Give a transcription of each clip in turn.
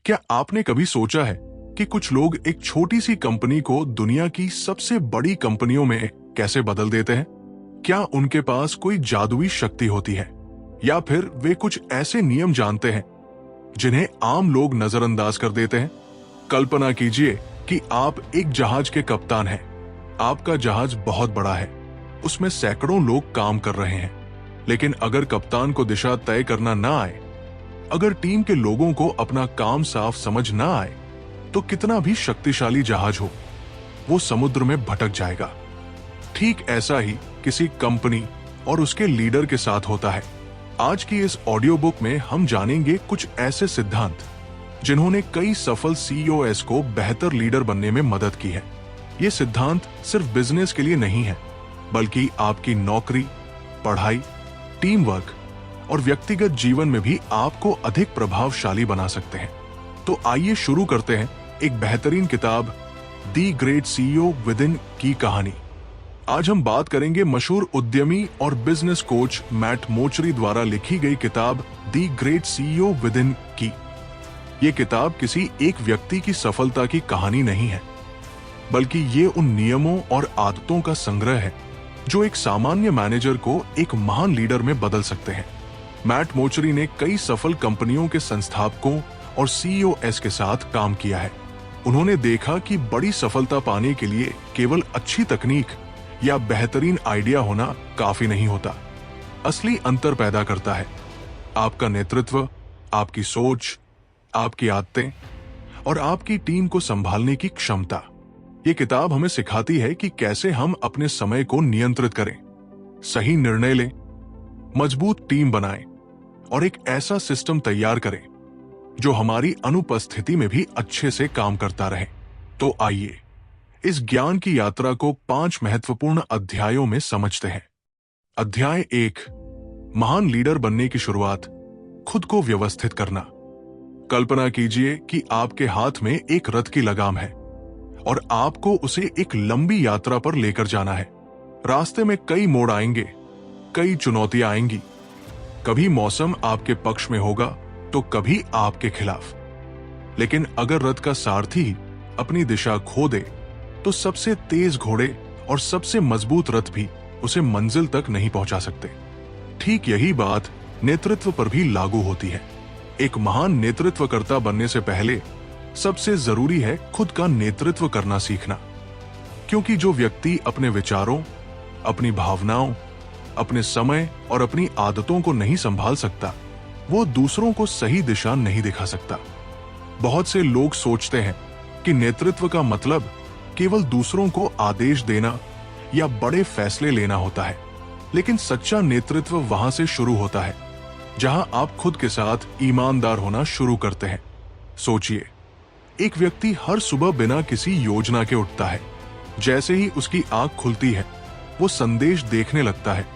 क्या आपने कभी सोचा है कि कुछ लोग एक छोटी सी कंपनी को दुनिया की सबसे बड़ी कंपनियों में कैसे बदल देते हैं? क्या उनके पास कोई जादुई शक्ति होती है, या फिर वे कुछ ऐसे नियम जानते हैं जिन्हें आम लोग नजरअंदाज कर देते हैं? कल्पना कीजिए कि आप एक जहाज के कप्तान हैं। आपका जहाज बहुत बड़ा है, उसमें सैकड़ों लोग काम कर रहे हैं। लेकिन अगर कप्तान को दिशा तय करना ना आए, अगर टीम के लोगों को अपना काम साफ समझ ना आए, तो कितना भी शक्तिशाली जहाज हो, वो समुद्र में भटक जाएगा। ठीक ऐसा ही किसी कंपनी और उसके लीडर के साथ होता है। आज की इस ऑडियो बुक में हम जानेंगे कुछ ऐसे सिद्धांत जिन्होंने कई सफल सीईओएस को बेहतर लीडर बनने में मदद की है। ये सिद्धांत सिर्फ बिजनेस के लिए नहीं है, बल्कि आपकी नौकरी, पढ़ाई, टीम वर्क और व्यक्तिगत जीवन में भी आपको अधिक प्रभावशाली बना सकते हैं। तो आइए शुरू करते हैं एक बेहतरीन किताब the great CEO with in की कहानी। आज हम बात करेंगे मशहूर उद्यमी और बिजनेस कोच मैट मोचरी द्वारा लिखी गई किताब the great CEO with in की। ये किताब किसी एक व्यक्ति की सफलता की कहानी नहीं है, बल्कि ये उन नियमों और आदतों का संग्रह है जो एक सामान्य मैनेजर को एक महान लीडर में बदल सकते हैं। मैट मोचरी ने कई सफल कंपनियों के संस्थापकों और सीईओएस के साथ काम किया है। उन्होंने देखा कि बड़ी सफलता पाने के लिए केवल अच्छी तकनीक या बेहतरीन आइडिया होना काफी नहीं होता। असली अंतर पैदा करता है आपका नेतृत्व, आपकी सोच, आपकी आदतें और आपकी टीम को संभालने की क्षमता। ये किताब हमें सिखाती है कि कैसे हम अपने समय को नियंत्रित करें, सही निर्णय लें, मजबूत टीम बनाएं और एक ऐसा सिस्टम तैयार करें जो हमारी अनुपस्थिति में भी अच्छे से काम करता रहे। तो आइए इस ज्ञान की यात्रा को 5 महत्वपूर्ण अध्यायों में समझते हैं। अध्याय 1, महान लीडर बनने की शुरुआत, खुद को व्यवस्थित करना। कल्पना कीजिए कि आपके हाथ में एक रथ की लगाम है और आपको उसे एक लंबी यात्रा पर लेकर जाना है। रास्ते में कई मोड़ आएंगे, कई चुनौतियां आएंगी। कभी मौसम आपके पक्ष में होगा तो कभी आपके खिलाफ। लेकिन अगर रथ का सारथी अपनी दिशा खो दे तो सबसे तेज घोड़े और सबसे मजबूत रथ भी उसे मंजिल तक नहीं पहुंचा सकते। ठीक यही बात नेतृत्व पर भी लागू होती है। एक महान नेतृत्वकर्ता बनने से पहले सबसे जरूरी है खुद का नेतृत्व करना सीखना। क्योंकि जो व्यक्ति अपने विचारों, अपनी भावनाओं, अपने समय और अपनी आदतों को नहीं संभाल सकता, वो दूसरों को सही दिशा नहीं दिखा सकता। बहुत से लोग सोचते हैं कि नेतृत्व का मतलब केवल दूसरों को आदेश देना या बड़े फैसले लेना होता है। लेकिन सच्चा नेतृत्व वहां से शुरू होता है जहां आप खुद के साथ ईमानदार होना शुरू करते हैं। सोचिए, एक व्यक्ति हर सुबह बिना किसी योजना के उठता है। जैसे ही उसकी आंख खुलती है, वो संदेश देखने लगता है,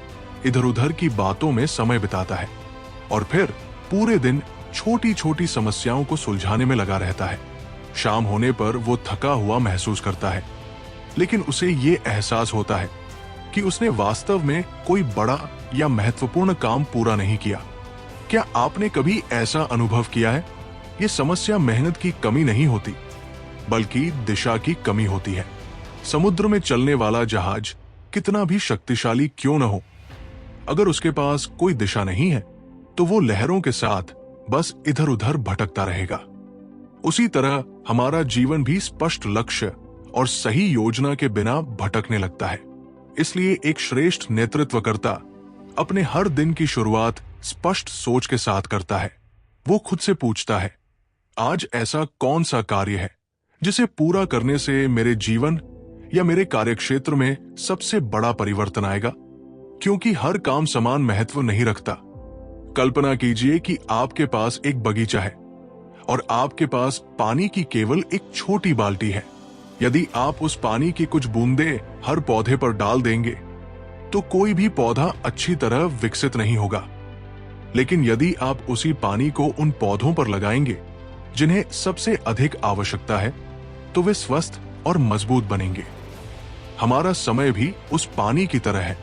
इधर उधर की बातों में समय बिताता है और फिर पूरे दिन छोटी छोटी समस्याओं को सुलझाने में लगा रहता है। शाम होने पर वो थका हुआ महसूस करता है, लेकिन उसे ये एहसास होता है कि उसने वास्तव में कोई बड़ा या महत्वपूर्ण काम पूरा नहीं किया। क्या आपने कभी ऐसा अनुभव किया है? ये समस्या मेहनत की कमी नहीं होती, बल्कि दिशा की कमी होती है। समुद्र में चलने वाला जहाज कितना भी शक्तिशाली क्यों न हो, अगर उसके पास कोई दिशा नहीं है तो वो लहरों के साथ बस इधर उधर भटकता रहेगा। उसी तरह हमारा जीवन भी स्पष्ट लक्ष्य और सही योजना के बिना भटकने लगता है। इसलिए एक श्रेष्ठ नेतृत्वकर्ता अपने हर दिन की शुरुआत स्पष्ट सोच के साथ करता है। वो खुद से पूछता है, आज ऐसा कौन सा कार्य है जिसे पूरा करने से मेरे जीवन या मेरे कार्यक्षेत्र में सबसे बड़ा परिवर्तन आएगा? क्योंकि हर काम समान महत्व नहीं रखता। कल्पना कीजिए कि आपके पास एक बगीचा है और आपके पास पानी की केवल एक छोटी बाल्टी है। यदि आप उस पानी की कुछ बूंदें हर पौधे पर डाल देंगे तो कोई भी पौधा अच्छी तरह विकसित नहीं होगा। लेकिन यदि आप उसी पानी को उन पौधों पर लगाएंगे जिन्हें सबसे अधिक आवश्यकता है, तो वे स्वस्थ और मजबूत बनेंगे। हमारा समय भी उस पानी की तरह है।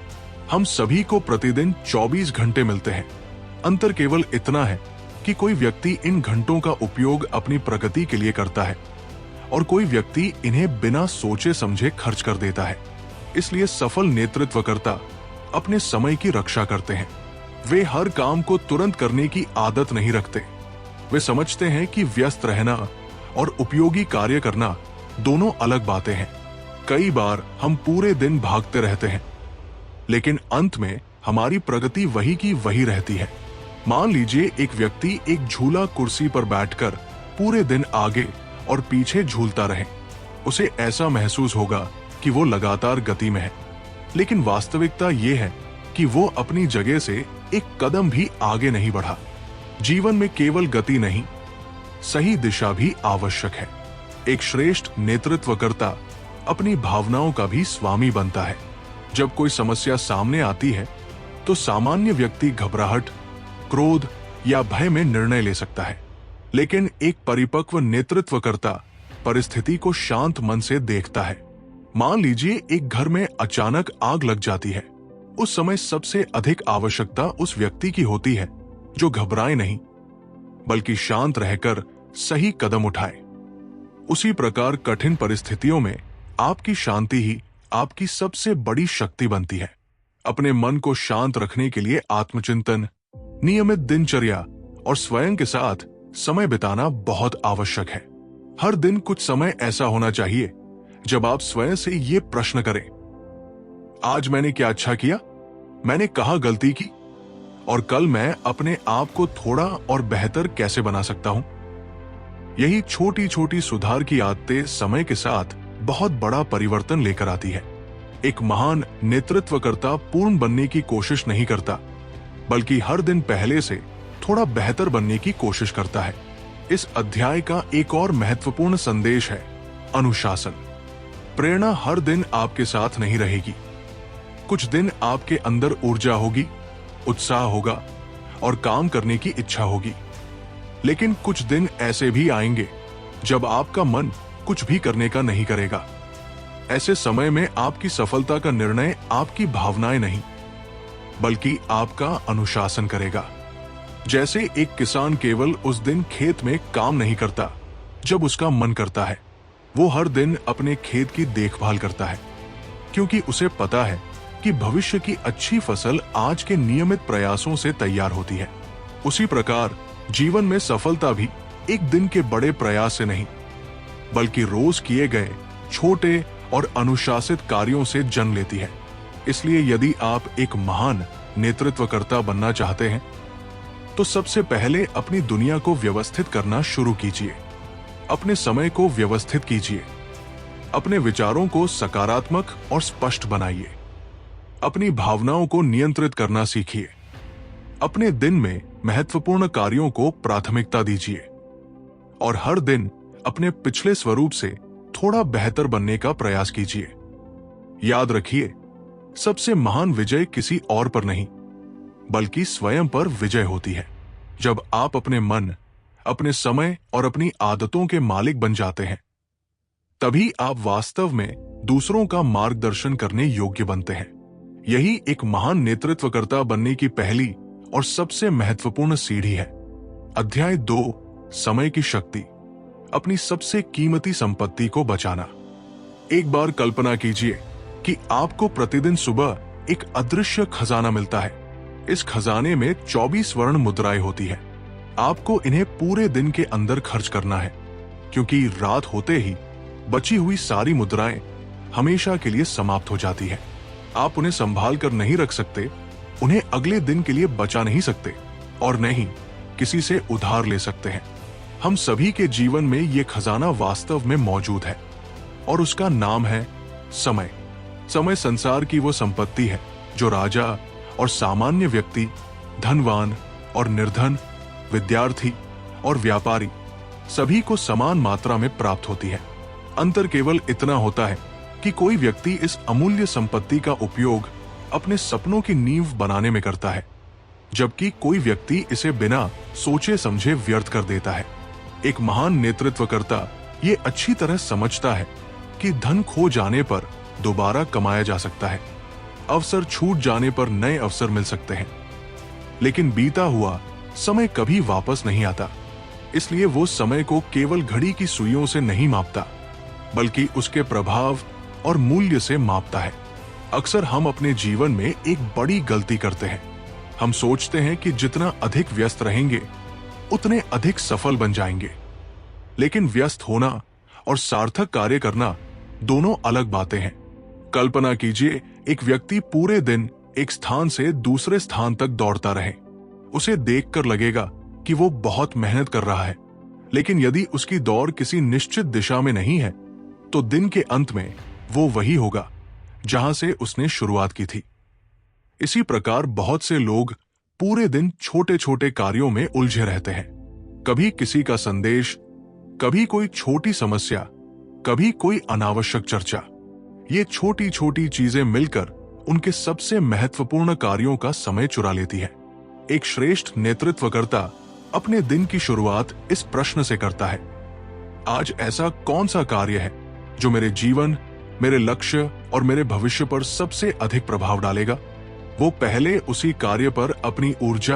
हम सभी को प्रतिदिन 24 घंटे मिलते हैं। अंतर केवल इतना है कि कोई व्यक्ति इन घंटों का उपयोग अपनी प्रगति के लिए करता है और कोई व्यक्ति इन्हें बिना सोचे समझे खर्च कर देता है। इसलिए सफल नेतृत्वकर्ता अपने समय की रक्षा करते हैं। वे हर काम को तुरंत करने की आदत नहीं रखते। वे समझते हैं कि व्यस्त रहना और उपयोगी कार्य करना दोनों अलग बातें हैं। कई बार हम पूरे दिन भागते रहते हैं, लेकिन अंत में हमारी प्रगति वही की वही रहती है। मान लीजिए एक व्यक्ति एक झूला कुर्सी पर बैठकर पूरे दिन आगे और पीछे झूलता रहे। उसे ऐसा महसूस होगा कि वो लगातार गति में है, लेकिन वास्तविकता ये है कि वो अपनी जगह से एक कदम भी आगे नहीं बढ़ा। जीवन में केवल गति नहीं, सही दिशा भी आवश्यक है। एक श्रेष्ठ नेतृत्वकर्ता अपनी भावनाओं का भी स्वामी बनता है। जब कोई समस्या सामने आती है तो सामान्य व्यक्ति घबराहट, क्रोध या भय में निर्णय ले सकता है, लेकिन एक परिपक्व नेतृत्वकर्ता परिस्थिति को शांत मन से देखता है। मान लीजिए एक घर में अचानक आग लग जाती है। उस समय सबसे अधिक आवश्यकता उस व्यक्ति की होती है जो घबराए नहीं, बल्कि शांत रहकर सही कदम उठाए। उसी प्रकार कठिन परिस्थितियों में आपकी शांति ही आपकी सबसे बड़ी शक्ति बनती है। अपने मन को शांत रखने के लिए आत्मचिंतन, नियमित दिनचर्या और स्वयं के साथ समय बिताना बहुत आवश्यक है। हर दिन कुछ समय ऐसा होना चाहिए जब आप स्वयं से ये प्रश्न करें, आज मैंने क्या अच्छा किया, मैंने कहाँ गलती की, और कल मैं अपने आप को थोड़ा और बेहतर कैसे बना सकता हूं। यही छोटी छोटी सुधार की आदतें समय के साथ बहुत बड़ा परिवर्तन लेकर आती है। एक महान नेतृत्वकर्ता पूर्ण बनने की कोशिश नहीं करता, बल्कि हर दिन पहले से थोड़ा बेहतर बनने की कोशिश करता है। इस अध्याय का एक और महत्वपूर्ण संदेश है अनुशासन। प्रेरणा हर दिन आपके साथ नहीं रहेगी। कुछ दिन आपके अंदर ऊर्जा होगी, उत्साह होगा और काम करने की इच्छा होगी, लेकिन कुछ दिन ऐसे भी आएंगे जब आपका मन कुछ भी करने का नहीं करेगा। ऐसे समय में आपकी सफलता का निर्णय आपकी भावनाएं नहीं, बल्कि आपका अनुशासन करेगा। जैसे एक किसान केवल उस दिन खेत में काम नहीं करता जब उसका मन करता है। वो हर दिन अपने खेत की देखभाल करता है, क्योंकि उसे पता है कि भविष्य की अच्छी फसल आज के नियमित प्रयासों से तैयार होती है। उसी प्रकार जीवन में सफलता भी एक दिन के बड़े प्रयास से नहीं, बल्कि रोज किए गए छोटे और अनुशासित कार्यों से जन्म लेती है। इसलिए यदि आप एक महान नेतृत्वकर्ता बनना चाहते हैं, तो सबसे पहले अपनी दुनिया को व्यवस्थित करना शुरू कीजिए। अपने समय को व्यवस्थित कीजिए। अपने विचारों को सकारात्मक और स्पष्ट बनाइए। अपनी भावनाओं को नियंत्रित करना सीखिए। अपने दिन में महत्वपूर्ण कार्यों को प्राथमिकता दीजिए और हर दिन अपने पिछले स्वरूप से थोड़ा बेहतर बनने का प्रयास कीजिए। याद रखिए, सबसे महान विजय किसी और पर नहीं, बल्कि स्वयं पर विजय होती है। जब आप अपने मन, अपने समय और अपनी आदतों के मालिक बन जाते हैं, तभी आप वास्तव में दूसरों का मार्गदर्शन करने योग्य बनते हैं। यही एक महान नेतृत्वकर्ता बनने की पहली और सबसे महत्वपूर्ण सीढ़ी है। अध्याय 2, समय की शक्ति, अपनी सबसे कीमती संपत्ति को बचाना। एक बार कल्पना कीजिए कि आपको प्रतिदिन सुबह एक अदृश्य खजाना मिलता है। इस खजाने में 24 स्वर्ण मुद्राएं होती है। आपको इन्हें पूरे दिन के अंदर खर्च करना है, क्योंकि रात होते ही बची हुई सारी मुद्राएं हमेशा के लिए समाप्त हो जाती है। आप उन्हें संभाल कर नहीं रख सकते, उन्हें अगले दिन के लिए बचा नहीं सकते और नहीं किसी से उधार ले सकते हैं। हम सभी के जीवन में ये खजाना वास्तव में मौजूद है और उसका नाम है समय। समय संसार की वो संपत्ति है जो राजा और सामान्य व्यक्ति, धनवान और निर्धन, विद्यार्थी और व्यापारी सभी को समान मात्रा में प्राप्त होती है। अंतर केवल इतना होता है कि कोई व्यक्ति इस अमूल्य संपत्ति का उपयोग अपने सपनों की नींव बनाने में करता है, जबकि कोई व्यक्ति इसे बिना सोचे समझे व्यर्थ कर देता है। एक महान नेतृत्वकर्ता ये अच्छी तरह समझता है कि धन खो जाने पर दोबारा कमाया जा सकता है, अवसर छूट जाने पर नए अवसर मिल सकते हैं, लेकिन बीता हुआ समय कभी वापस नहीं आता, इसलिए वो समय को केवल घड़ी की सुइयों से नहीं मापता, बल्कि उसके प्रभाव और मूल्य से मापता है। अक्सर हम अपने जीवन में एक बड़ी गलती करते हैं। हम सोचते हैं कि जितना अधिक व्यस्त रहेंगे, उतने अधिक सफल बन जाएंगे। लेकिन व्यस्त होना और सार्थक कार्य करना दोनों अलग बातें हैं। कल्पना कीजिए, एक व्यक्ति पूरे दिन एक स्थान से दूसरे स्थान तक दौड़ता रहे। उसे देखकर लगेगा कि वो बहुत मेहनत कर रहा है, लेकिन यदि उसकी दौड़ किसी निश्चित दिशा में नहीं है, तो दिन के अंत में वो वही होगा जहां से उसने शुरुआत की थी। इसी प्रकार बहुत से लोग पूरे दिन छोटे छोटे कार्यों में उलझे रहते हैं। कभी किसी का संदेश, कभी कोई छोटी समस्या, कभी कोई अनावश्यक चर्चा। ये छोटी छोटी चीजें मिलकर उनके सबसे महत्वपूर्ण कार्यों का समय चुरा लेती है। एक श्रेष्ठ नेतृत्वकर्ता अपने दिन की शुरुआत इस प्रश्न से करता है, आज ऐसा कौन सा कार्य है जो मेरे जीवन, मेरे लक्ष्य और मेरे भविष्य पर सबसे अधिक प्रभाव डालेगा। वो पहले उसी कार्य पर अपनी ऊर्जा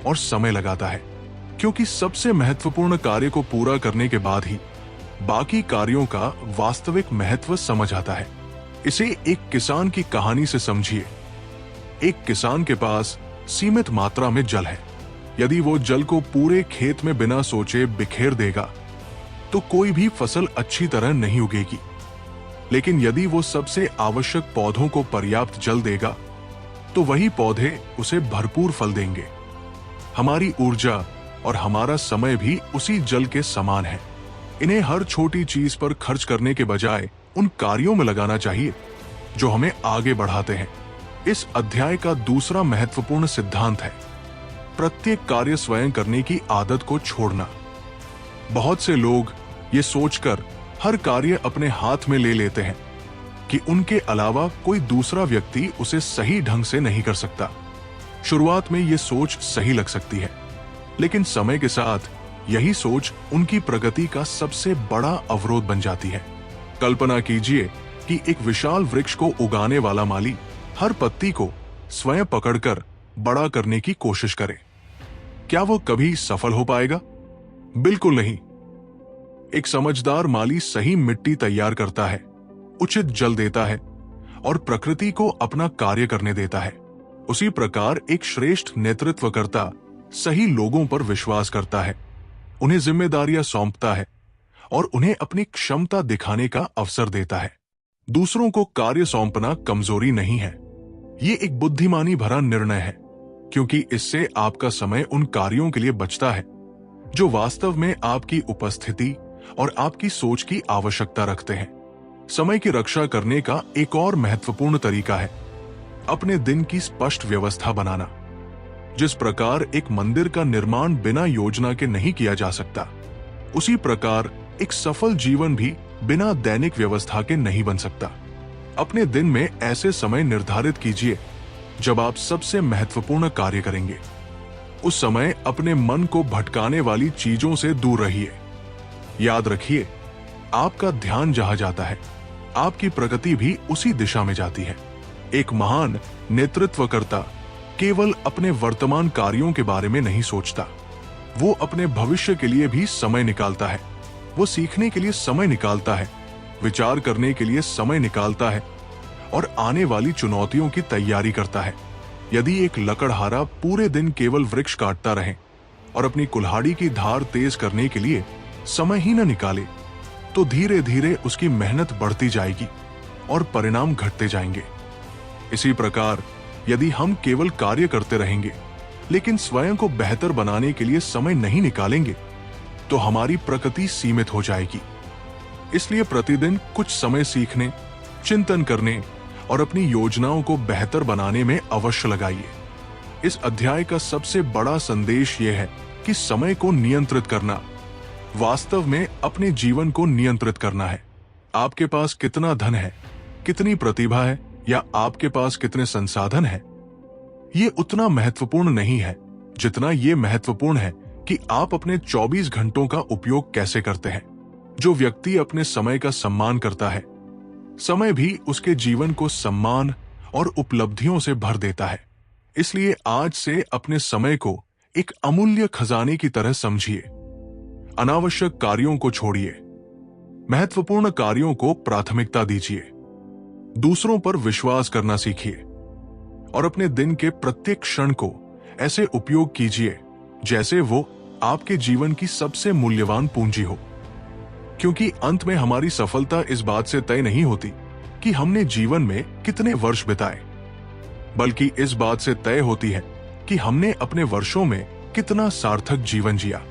और समय लगाता है, क्योंकि सबसे महत्वपूर्ण कार्य को पूरा करने के बाद ही बाकी कार्यों का वास्तविक महत्व समझ आता है। इसे एक किसान की कहानी से समझिए। एक किसान के पास सीमित मात्रा में जल है। यदि वो जल को पूरे खेत में बिना सोचे बिखेर देगा, तो कोई भी फसल अच्छी तरह नहीं उगेगी। लेकिन यदि वो सबसे आवश्यक पौधों को पर्याप्त जल देगा, तो वही पौधे उसे भरपूर फल देंगे। हमारी ऊर्जा और हमारा समय भी उसी जल के समान है। इन्हें हर छोटी चीज पर खर्च करने के बजाय उन कार्यों में लगाना चाहिए जो हमें आगे बढ़ाते हैं। इस अध्याय का दूसरा महत्वपूर्ण सिद्धांत है प्रत्येक कार्य स्वयं करने की आदत को छोड़ना। बहुत से लोग ये सोचकर हर कार्य अपने हाथ में ले लेते हैं कि उनके अलावा कोई दूसरा व्यक्ति उसे सही ढंग से नहीं कर सकता। शुरुआत में ये सोच सही लग सकती है, लेकिन समय के साथ यही सोच उनकी प्रगति का सबसे बड़ा अवरोध बन जाती है। कल्पना कीजिए कि एक विशाल वृक्ष को उगाने वाला माली हर पत्ती को स्वयं पकड़कर बड़ा करने की कोशिश करे। क्या वो कभी सफल हो पाएगा? बिल्कुल नहीं। एक समझदार माली सही मिट्टी तैयार करता है, उचित जल देता है और प्रकृति को अपना कार्य करने देता है। उसी प्रकार एक श्रेष्ठ नेतृत्वकर्ता सही लोगों पर विश्वास करता है, उन्हें जिम्मेदारियां सौंपता है और उन्हें अपनी क्षमता दिखाने का अवसर देता है। दूसरों को कार्य सौंपना कमजोरी नहीं है, ये एक बुद्धिमानी भरा निर्णय है, क्योंकि इससे आपका समय उन कार्यों के लिए बचता है जो वास्तव में आपकी उपस्थिति और आपकी सोच की आवश्यकता रखते हैं। समय की रक्षा करने का एक और महत्वपूर्ण तरीका है अपने दिन की स्पष्ट व्यवस्था बनाना। जिस प्रकार एक मंदिर का निर्माण बिना योजना के नहीं किया जा सकता, उसी प्रकार एक सफल जीवन भी बिना दैनिक व्यवस्था के नहीं बन सकता। अपने दिन में ऐसे समय निर्धारित कीजिए जब आप सबसे महत्वपूर्ण कार्य करेंगे। उस समय अपने मन को भटकाने वाली चीजों से दूर रहिए। याद रखिए, आपका ध्यान जहां जाता है, आपकी प्रगति भी उसी दिशा में जाती है। एक महान नेतृत्वकर्ता केवल अपने वर्तमान कार्यों के बारे में नहीं सोचता, वो अपने भविष्य के लिए भी समय निकालता है। वो सीखने के लिए समय निकालता है, विचार करने के लिए समय निकालता है और आने वाली चुनौतियों की तैयारी करता है। यदि एक लकड़हारा पूरे दिन केवल वृक्ष काटता रहे और अपनी कुल्हाड़ी की धार तेज करने के लिए समय ही न निकाले, तो धीरे धीरे उसकी मेहनत बढ़ती जाएगी और परिणाम घटते जाएंगे। इसी प्रकार यदि हम केवल कार्य करते रहेंगे लेकिन स्वयं को बेहतर बनाने के लिए समय नहीं निकालेंगे, तो हमारी प्रगति सीमित हो जाएगी। इसलिए प्रतिदिन कुछ समय सीखने, चिंतन करने और अपनी योजनाओं को बेहतर बनाने में अवश्य लगाइए। इस अध्याय का सबसे बड़ा संदेश यह है कि समय को नियंत्रित करना वास्तव में अपने जीवन को नियंत्रित करना है। आपके पास कितना धन है, कितनी प्रतिभा है या आपके पास कितने संसाधन हैं, ये उतना महत्वपूर्ण नहीं है जितना ये महत्वपूर्ण है कि आप अपने 24 घंटों का उपयोग कैसे करते हैं। जो व्यक्ति अपने समय का सम्मान करता है, समय भी उसके जीवन को सम्मान और उपलब्धियों से भर देता है। इसलिए आज से अपने समय को एक अमूल्य खजाने की तरह समझिए। अनावश्यक कार्यों को छोड़िए, महत्वपूर्ण कार्यों को प्राथमिकता दीजिए, दूसरों पर विश्वास करना सीखिए और अपने दिन के प्रत्येक क्षण को ऐसे उपयोग कीजिए जैसे वो आपके जीवन की सबसे मूल्यवान पूंजी हो। क्योंकि अंत में हमारी सफलता इस बात से तय नहीं होती कि हमने जीवन में कितने वर्ष बिताए, बल्कि इस बात से तय होती है कि हमने अपने वर्षों में कितना सार्थक जीवन जिया।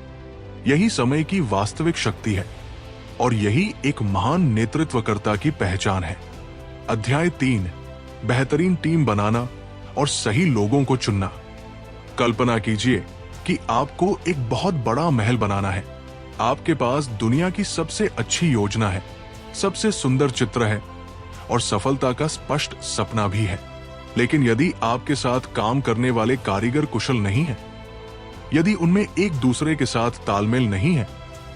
यही समय की वास्तविक शक्ति है और यही एक महान नेतृत्वकर्ता की पहचान है। अध्याय 3, बेहतरीन टीम बनाना और सही लोगों को चुनना। कल्पना कीजिए कि आपको एक बहुत बड़ा महल बनाना है। आपके पास दुनिया की सबसे अच्छी योजना है, सबसे सुंदर चित्र है और सफलता का स्पष्ट सपना भी है। लेकिन यदि आपके साथ काम करने वाले कारीगर कुशल नहीं हैं, यदि उनमें एक दूसरे के साथ तालमेल नहीं है,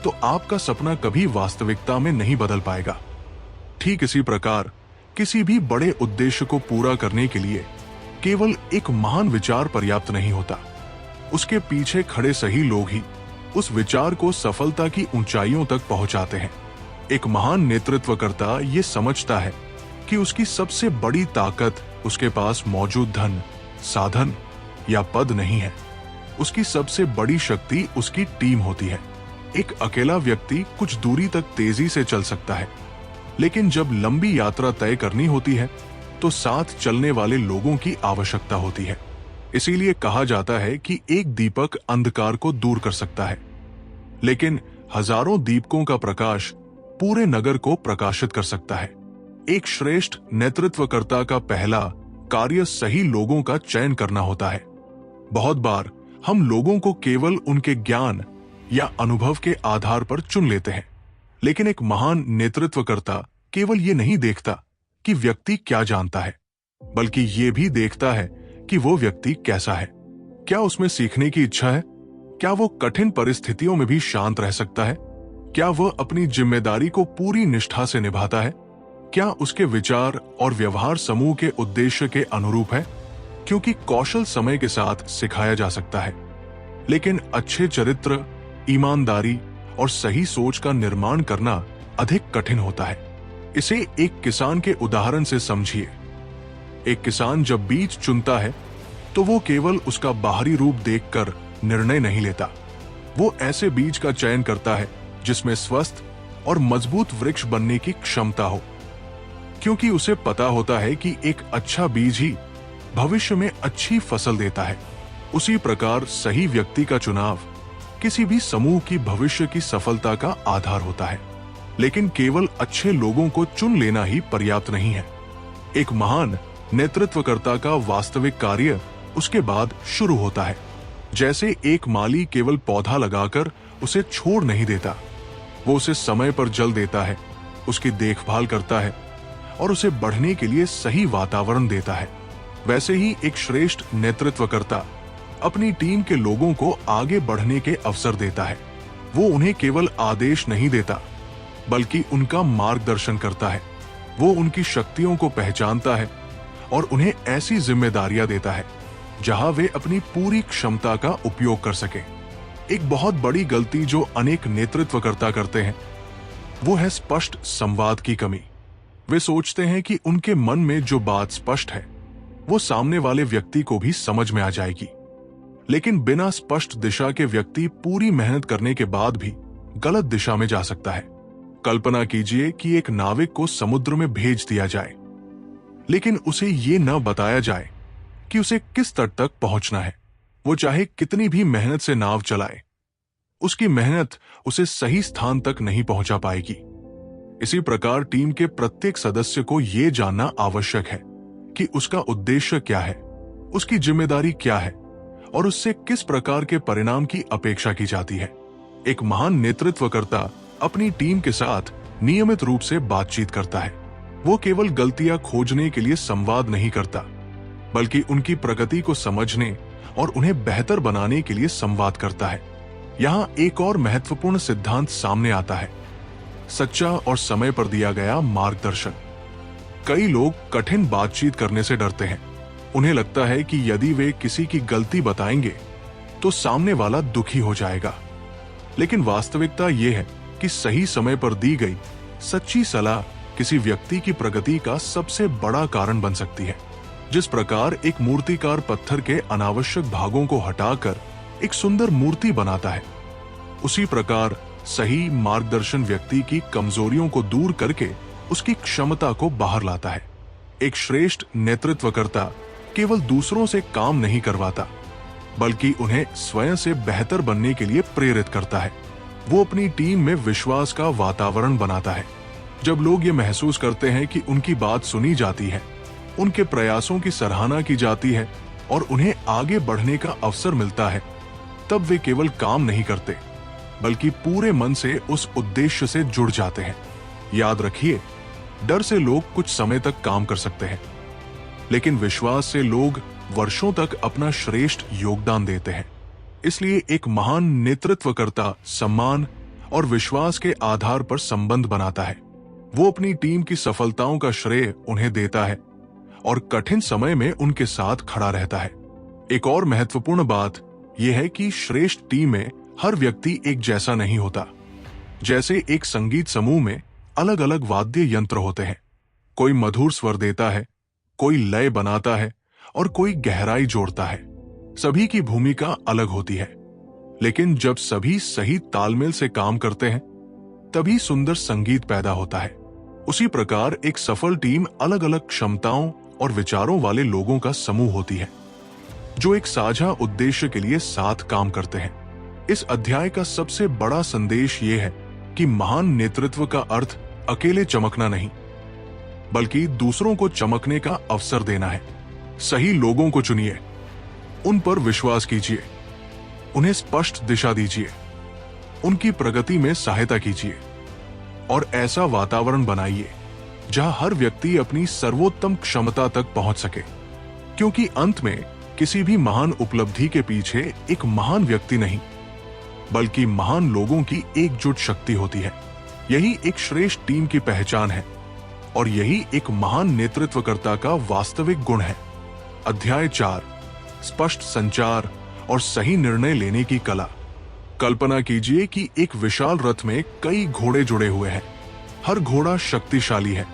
तो आपका सपना कभी वास्तविकता में नहीं बदल पाएगा। ठीक इसी प्रकार किसी भी बड़े उद्देश्य को पूरा करने के लिए केवल एक महान विचार पर्याप्त नहीं होता। उसके पीछे खड़े सही लोग ही उस विचार को सफलता की ऊंचाइयों तक पहुंचाते हैं। एक महान नेतृत्वकर्ता ये समझता है कि उसकी सबसे बड़ी ताकत उसके पास मौजूद धन, साधन या पद नहीं है। उसकी सबसे बड़ी शक्ति उसकी टीम होती है। एक अकेला व्यक्ति कुछ दूरी तक तेजी से चल सकता है, लेकिन जब लंबी यात्रा तय करनी होती है तो साथ चलने वाले लोगों की आवश्यकता होती है। इसीलिए कहा जाता है कि एक दीपक अंधकार को दूर कर सकता है, लेकिन हजारों दीपकों का प्रकाश पूरे नगर को प्रकाशित कर सकता है। एक श्रेष्ठ नेतृत्वकर्ता का पहला कार्य सही लोगों का चयन करना होता है। बहुत बार हम लोगों को केवल उनके ज्ञान या अनुभव के आधार पर चुन लेते हैं, लेकिन एक महान नेतृत्वकर्ता केवल ये नहीं देखता कि व्यक्ति क्या जानता है, बल्कि ये भी देखता है कि वो व्यक्ति कैसा है। क्या उसमें सीखने की इच्छा है? क्या वो कठिन परिस्थितियों में भी शांत रह सकता है? क्या वह अपनी जिम्मेदारी को पूरी निष्ठा से निभाता है? क्या उसके विचार और व्यवहार समूह के उद्देश्य के अनुरूप है? क्योंकि कौशल समय के साथ सिखाया जा सकता है, लेकिन अच्छे चरित्र, ईमानदारी और सही सोच का निर्माण करना अधिक कठिन होता है। इसे एक किसान के उदाहरण से समझिए। एक किसान जब बीज चुनता है तो वो केवल उसका बाहरी रूप देखकर निर्णय नहीं लेता। वो ऐसे बीज का चयन करता है जिसमें स्वस्थ और मजबूत वृक्ष बनने की क्षमता हो, क्योंकि उसे पता होता है कि एक अच्छा बीज ही भविष्य में अच्छी फसल देता है। उसी प्रकार सही व्यक्ति का चुनाव किसी भी समूह की भविष्य की सफलता का आधार होता है। लेकिन केवल अच्छे लोगों को चुन लेना ही पर्याप्त नहीं है। एक महान नेतृत्वकर्ता का वास्तविक कार्य उसके बाद शुरू होता है। जैसे एक माली केवल पौधा लगाकर उसे छोड़ नहीं देता, वो उसे समय पर जल देता है, उसकी देखभाल करता है और उसे बढ़ने के लिए सही वातावरण देता है। वैसे ही एक श्रेष्ठ नेतृत्वकर्ता अपनी टीम के लोगों को आगे बढ़ने के अवसर देता है। वो उन्हें केवल आदेश नहीं देता, बल्कि उनका मार्गदर्शन करता है। वो उनकी शक्तियों को पहचानता है और उन्हें ऐसी जिम्मेदारियां देता है जहां वे अपनी पूरी क्षमता का उपयोग कर सकें। एक बहुत बड़ी गलती जो अनेक नेतृत्वकर्ता करते हैं वो है स्पष्ट संवाद की कमी। वे सोचते हैं कि उनके मन में जो बात स्पष्ट है वो सामने वाले व्यक्ति को भी समझ में आ जाएगी, लेकिन बिना स्पष्ट दिशा के व्यक्ति पूरी मेहनत करने के बाद भी गलत दिशा में जा सकता है। कल्पना कीजिए कि एक नाविक को समुद्र में भेज दिया जाए, लेकिन उसे ये न बताया जाए कि उसे किस तट तक पहुंचना है। वो चाहे कितनी भी मेहनत से नाव चलाए, उसकी मेहनत उसे सही स्थान तक नहीं पहुंचा पाएगी। इसी प्रकार टीम के प्रत्येक सदस्य को यह जानना आवश्यक है कि उसका उद्देश्य क्या है, उसकी जिम्मेदारी क्या है और उससे किस प्रकार के परिणाम की अपेक्षा की जाती है। एक महान नेतृत्वकर्ता अपनी टीम के साथ नियमित रूप से बातचीत करता है। वो केवल गलतियां खोजने के लिए संवाद नहीं करता, बल्कि उनकी प्रगति को समझने और उन्हें बेहतर बनाने के लिए संवाद करता है। यहां एक और महत्वपूर्ण सिद्धांत सामने आता है, सच्चा और समय पर दिया गया मार्गदर्शन। कई लोग कठिन बातचीत करने से डरते हैं। उन्हें लगता है कि यदि वे किसी की गलती बताएंगे तो सामने वाला दुखी हो जाएगा। लेकिन वास्तविकता यह है कि सही समय पर दी गई सच्ची सलाह किसी व्यक्ति की प्रगति का सबसे बड़ा कारण बन सकती है। जिस प्रकार एक मूर्तिकार पत्थर के अनावश्यक भागों को हटाकर एक सुंदर मूर्ति बनाता है, उसी प्रकार सही मार्गदर्शन व्यक्ति की कमजोरियों को दूर करके उसकी क्षमता को बाहर लाता है। एक श्रेष्ठ नेतृत्वकर्ता केवल दूसरों से काम नहीं करवाता, बल्कि उन्हें स्वयं से बेहतर बनने के लिए प्रेरित करता है। वो अपनी टीम में विश्वास का वातावरण बनाता है। जब लोग ये महसूस करते हैं कि उनकी बात सुनी जाती है, उनके प्रयासों की सराहना की जाती है और उन्हें आगे बढ़ने का अवसर मिलता है, तब वे केवल काम नहीं करते, बल्कि पूरे मन से उस उद्देश्य से जुड़ जाते हैं। याद रखिए, डर से लोग कुछ समय तक काम कर सकते हैं, लेकिन विश्वास से लोग वर्षों तक अपना श्रेष्ठ योगदान देते हैं। इसलिए एक महान नेतृत्वकर्ता सम्मान और विश्वास के आधार पर संबंध बनाता है। वो अपनी टीम की सफलताओं का श्रेय उन्हें देता है और कठिन समय में उनके साथ खड़ा रहता है। एक और महत्वपूर्ण बात यह है कि श्रेष्ठ टीम में हर व्यक्ति एक जैसा नहीं होता। जैसे एक संगीत समूह में अलग अलग वाद्य यंत्र होते हैं, कोई मधुर स्वर देता है, कोई लय बनाता है और कोई गहराई जोड़ता है। सभी की भूमिका अलग होती है, लेकिन जब सभी सही तालमेल से काम करते हैं, तभी सुंदर संगीत पैदा होता है। उसी प्रकार एक सफल टीम अलग अलग क्षमताओं और विचारों वाले लोगों का समूह होती है, जो एक साझा उद्देश्य के लिए साथ काम करते हैं। इस अध्याय का सबसे बड़ा संदेश ये है कि महान नेतृत्व का अर्थ अकेले चमकना नहीं, बल्कि दूसरों को चमकने का अवसर देना है। सही लोगों को चुनिए, उन पर विश्वास कीजिए, उन्हें स्पष्ट दिशा दीजिए, उनकी प्रगति में सहायता कीजिए और ऐसा वातावरण बनाइए जहां हर व्यक्ति अपनी सर्वोत्तम क्षमता तक पहुंच सके। क्योंकि अंत में किसी भी महान उपलब्धि के पीछे एक महान व्यक्ति नहीं, बल्कि महान लोगों की एकजुट शक्ति होती है। यही एक श्रेष्ठ टीम की पहचान है और यही एक महान नेतृत्वकर्ता का वास्तविक गुण है। अध्याय 4, स्पष्ट संचार और सही निर्णय लेने की कला। कल्पना कीजिए कि एक विशाल रथ में कई घोड़े जुड़े हुए हैं। हर घोड़ा शक्तिशाली है,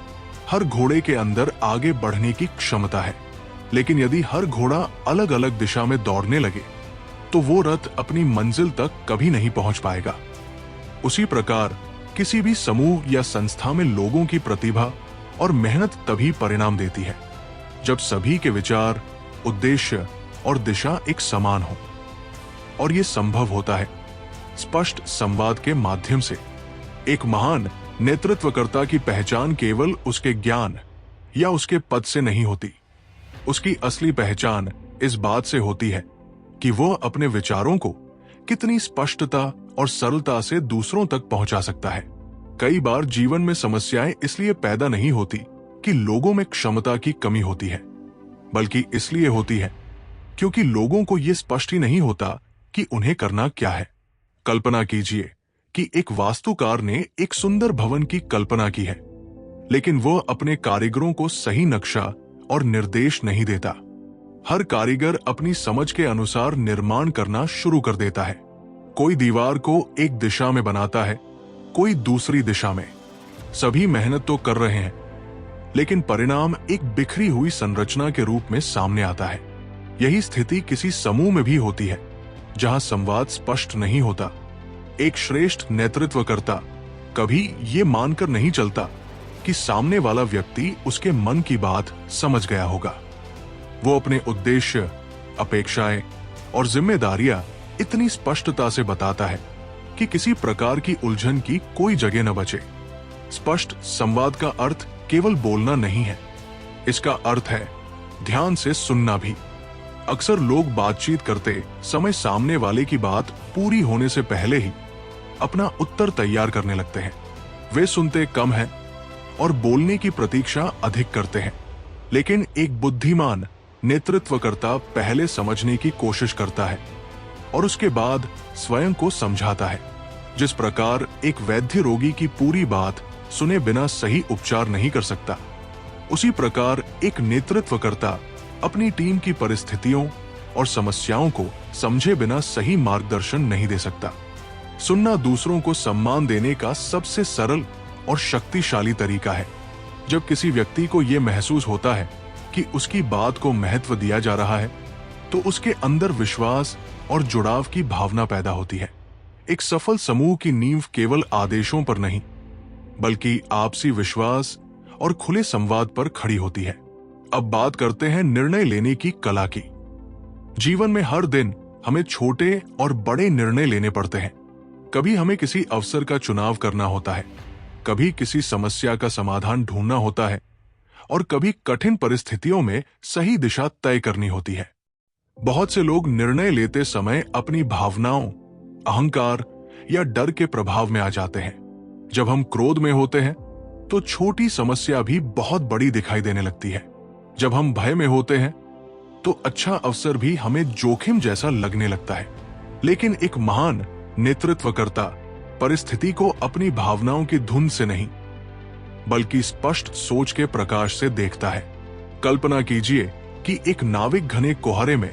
हर घोड़े के अंदर आगे बढ़ने की क्षमता है। लेकिन यदि हर घोड़ा अलग अलग दिशा में दौड़ने लगे, तो वो रथ अपनी मंजिल तक कभी नहीं पहुंच पाएगा। उसी प्रकार किसी भी समूह या संस्था में लोगों की प्रतिभा और मेहनत तभी परिणाम देती है जब सभी के विचार, उद्देश्य और दिशा एक समान हो। और ये संभव होता है स्पष्ट संवाद के माध्यम से। एक महान नेतृत्वकर्ता की पहचान केवल उसके ज्ञान या उसके पद से नहीं होती। उसकी असली पहचान इस बात से होती है कि वह अपने विचारों को कितनी स्पष्टता और सरलता से दूसरों तक पहुंचा सकता है। कई बार जीवन में समस्याएं इसलिए पैदा नहीं होती कि लोगों में क्षमता की कमी होती है, बल्कि इसलिए होती है क्योंकि लोगों को यह स्पष्ट ही नहीं होता कि उन्हें करना क्या है। कल्पना कीजिए कि एक वास्तुकार ने एक सुंदर भवन की कल्पना की है, लेकिन वह अपने कारीगरों को सही नक्शा और निर्देश नहीं देता। हर कारीगर अपनी समझ के अनुसार निर्माण करना शुरू कर देता है। कोई दीवार को एक दिशा में बनाता है, कोई दूसरी दिशा में। सभी मेहनत तो कर रहे हैं, लेकिन परिणाम एक बिखरी हुई संरचना के रूप में सामने आता है। यही स्थिति किसी समूह में भी होती है, जहां संवाद स्पष्ट नहीं होता। एक श्रेष्ठ नेतृत्वकर्ता कभी ये मानकर नहीं चलता कि सामने वाला व्यक्ति उसके मन की बात समझ गया होगा। वो अपने उद्देश्य, अपेक्षाएं और जिम्मेदारियां इतनी स्पष्टता से बताता है कि किसी प्रकार की उलझन की कोई जगह न बचे। स्पष्ट संवाद का अर्थ केवल बोलना नहीं है, इसका अर्थ है ध्यान से सुनना भी। अक्सर लोग बातचीत करते समय सामने वाले की बात पूरी होने से पहले ही अपना उत्तर तैयार करने लगते हैं। वे सुनते कम हैं और बोलने की प्रतीक्षा अधिक करते हैं। लेकिन एक बुद्धिमान नेतृत्वकर्ता पहले समझने की कोशिश करता है और उसके बाद स्वयं को समझाता है। जिस प्रकार एक वैद्य रोगी की पूरी बात सुने बिना सही उपचार नहीं कर सकता, उसी प्रकार एक नेतृत्वकर्ता अपनी टीम की परिस्थितियों और समस्याओं को समझे बिना सही मार्गदर्शन नहीं दे सकता। सुनना दूसरों को सम्मान देने का सबसे सरल और शक्तिशाली तरीका है। जब किसी व्यक्ति को यह महसूस होता है कि उसकी बात को महत्व दिया जा रहा है, तो उसके अंदर विश्वास और जुड़ाव की भावना पैदा होती है। एक सफल समूह की नींव केवल आदेशों पर नहीं, बल्कि आपसी विश्वास और खुले संवाद पर खड़ी होती है। अब बात करते हैं निर्णय लेने की कला की। जीवन में हर दिन हमें छोटे और बड़े निर्णय लेने पड़ते हैं। कभी हमें किसी अवसर का चुनाव करना होता है, कभी किसी समस्या का समाधान ढूंढना होता है, और कभी कठिन परिस्थितियों में सही दिशा तय करनी होती है। बहुत से लोग निर्णय लेते समय अपनी भावनाओं, अहंकार या डर के प्रभाव में आ जाते हैं। जब हम क्रोध में होते हैं तो छोटी समस्या भी बहुत बड़ी दिखाई देने लगती है। जब हम भय में होते हैं तो अच्छा अवसर भी हमें जोखिम जैसा लगने लगता है। लेकिन एक महान नेतृत्वकर्ता परिस्थिति को अपनी भावनाओं की धुन से नहीं, बल्कि स्पष्ट सोच के प्रकाश से देखता है। कल्पना कीजिए कि एक नाविक घने कोहरे में